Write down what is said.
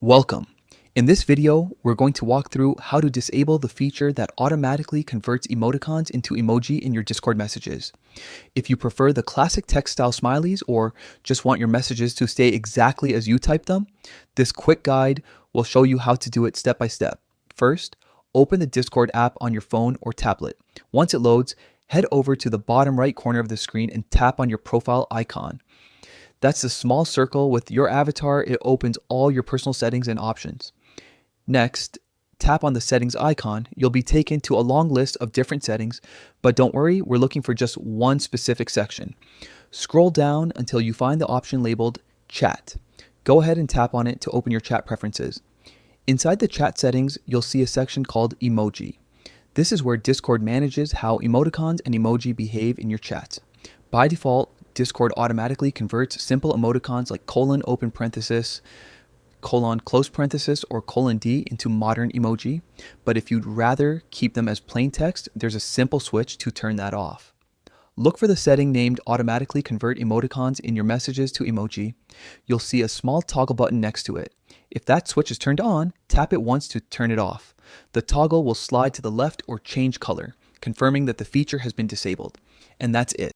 Welcome. In this video, we're going to walk through how to disable the feature that automatically converts emoticons into emoji in your Discord messages. If you prefer the classic text style smileys or just want your messages to stay exactly as you type them, this quick guide will show you how to do it step by step. First, open the Discord app on your phone or tablet. Once it loads, head over to the bottom right corner of the screen and tap on your profile icon. That's the small circle with your avatar. It opens all your personal settings and options. Next, tap on the settings icon. You'll be taken to a long list of different settings, but don't worry, we're looking for just one specific section. Scroll down until you find the option labeled Chat. Go ahead and tap on it to open your chat preferences. Inside the chat settings, you'll see a section called Emoji. This is where Discord manages how emoticons and emoji behave in your chats. By default, Discord automatically converts simple emoticons like colon open parenthesis, colon close parenthesis, or colon D into modern emoji. But if you'd rather keep them as plain text, there's a simple switch to turn that off. Look for the setting named automatically convert emoticons in your messages to emoji. You'll see a small toggle button next to it. If that switch is turned on, tap it once to turn it off. The toggle will slide to the left or change color, confirming that the feature has been disabled. And that's it.